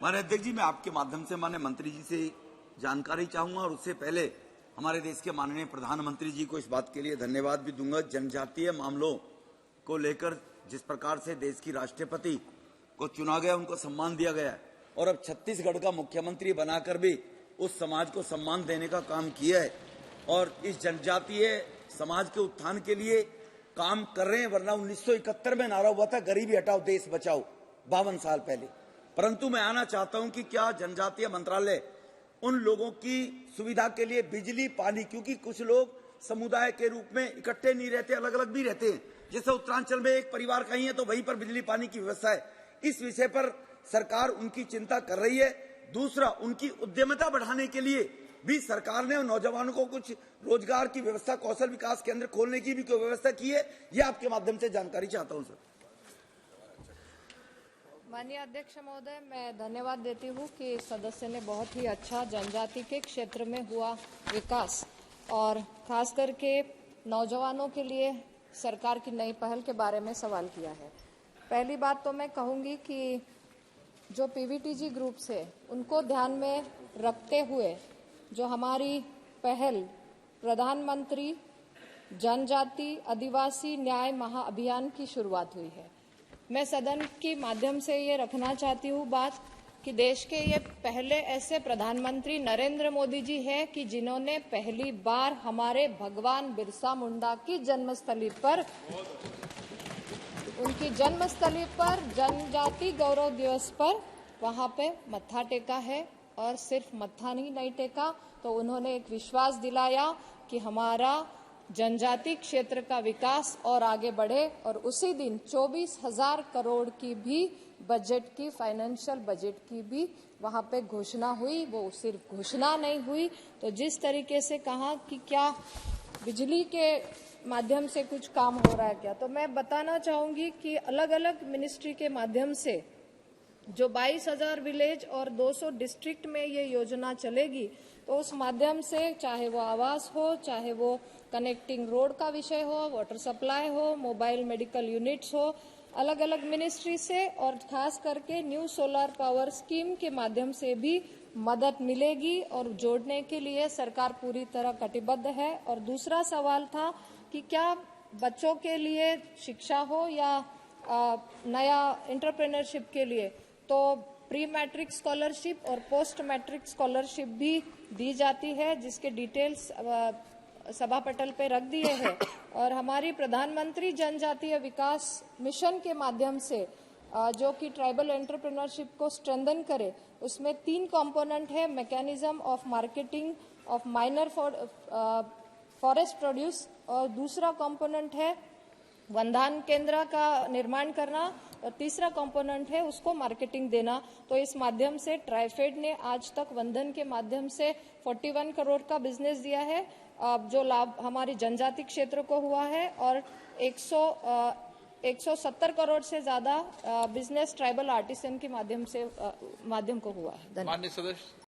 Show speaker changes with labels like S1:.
S1: माननीय अध्यक्ष जी, मैं आपके माध्यम से माननीय मंत्री जी से जानकारी चाहूंगा और उससे पहले हमारे देश के माननीय प्रधानमंत्री जी को इस बात के लिए धन्यवाद भी दूंगा। जनजातीय मामलों को लेकर जिस प्रकार से देश की राष्ट्रपति को चुना गया, उनको सम्मान दिया गया है और अब छत्तीसगढ़ का मुख्यमंत्री बनाकर भी उस समाज को सम्मान देने का काम किया है और इस जनजातीय समाज के उत्थान के लिए काम कर रहे हैं। वरना 1971 में नारा हुआ था, गरीबी हटाओ देश बचाओ, 52 साल पहले। परंतु मैं आना चाहता हूं कि क्या जनजातीय मंत्रालय उन लोगों की सुविधा के लिए बिजली, पानी, क्योंकि कुछ लोग समुदाय के रूप में इकट्ठे नहीं रहते, अलग अलग भी रहते हैं। जैसे उत्तरांचल में एक परिवार कहीं है तो वहीं पर बिजली पानी की व्यवस्था है। इस विषय पर सरकार उनकी चिंता कर रही है। दूसरा, उनकी उद्यमिता बढ़ाने के लिए भी सरकार ने नौजवानों को कुछ रोजगार की व्यवस्था, कौशल विकास केंद्र खोलने की भी कोई व्यवस्था की है, यह आपके माध्यम से जानकारी चाहता हूं सर।
S2: माननीय अध्यक्ष महोदय, मैं धन्यवाद देती हूँ कि सदस्य ने बहुत ही अच्छा जनजाति के क्षेत्र में हुआ विकास और खास करके नौजवानों के लिए सरकार की नई पहल के बारे में सवाल किया है। पहली बात तो मैं कहूँगी कि जो पीवीटीजी ग्रुप से उनको ध्यान में रखते हुए जो हमारी पहल प्रधानमंत्री जनजाति आदिवासी न्याय महाअभियान की शुरुआत हुई है। मैं सदन के माध्यम से ये रखना चाहती हूँ बात कि देश के ये पहले ऐसे प्रधानमंत्री नरेंद्र मोदी जी हैं कि जिन्होंने पहली बार हमारे भगवान बिरसा मुंडा की जन्मस्थली पर, उनकी जन्मस्थली पर जनजाति गौरव दिवस पर वहां पे मत्था टेका है और सिर्फ मत्था नहीं टेका, तो उन्होंने एक विश्वास दिलाया कि हमारा जनजाति क्षेत्र का विकास और आगे बढ़े और उसी दिन 24,000 करोड़ की भी बजट की, फाइनेंशियल बजट की भी वहां पे घोषणा हुई। वो सिर्फ घोषणा नहीं हुई, तो जिस तरीके से कहा कि क्या बिजली के माध्यम से कुछ काम हो रहा है क्या, तो मैं बताना चाहूंगी कि अलग अलग मिनिस्ट्री के माध्यम से जो 22,000 विलेज और 200 डिस्ट्रिक्ट में ये योजना चलेगी, तो उस माध्यम से चाहे वो आवास हो, चाहे वो कनेक्टिंग रोड का विषय हो, वाटर सप्लाई हो, मोबाइल मेडिकल यूनिट्स हो, अलग अलग मिनिस्ट्री से और खास करके न्यू सोलर पावर स्कीम के माध्यम से भी मदद मिलेगी और जोड़ने के लिए सरकार पूरी तरह कटिबद्ध है। और दूसरा सवाल था कि क्या बच्चों के लिए शिक्षा हो या नया एंटरप्रेन्योरशिप के लिए, तो प्री मैट्रिक स्कॉलरशिप और पोस्ट मैट्रिक स्कॉलरशिप भी दी जाती है, जिसके डिटेल्स सभा पटल पे रख दिए हैं। और हमारी प्रधानमंत्री जनजातीय विकास मिशन के माध्यम से जो कि ट्राइबल एंटरप्रेन्योरशिप को स्ट्रेंथन करे, उसमें 3 कंपोनेंट है। Mechanism of marketing of minor forest produce और दूसरा कंपोनेंट है वनधान केंद्र का निर्माण करना और तीसरा कंपोनेंट है उसको मार्केटिंग देना। तो इस माध्यम से ट्राइफेड ने आज तक वंदन के माध्यम से 41 करोड़ का बिजनेस दिया है, जो लाभ हमारी जनजाति क्षेत्र को हुआ है, और 170 करोड़ से ज्यादा बिजनेस ट्राइबल आर्टिसन के माध्यम को हुआ है। धन्यवाद।
S3: माननीय सदस्य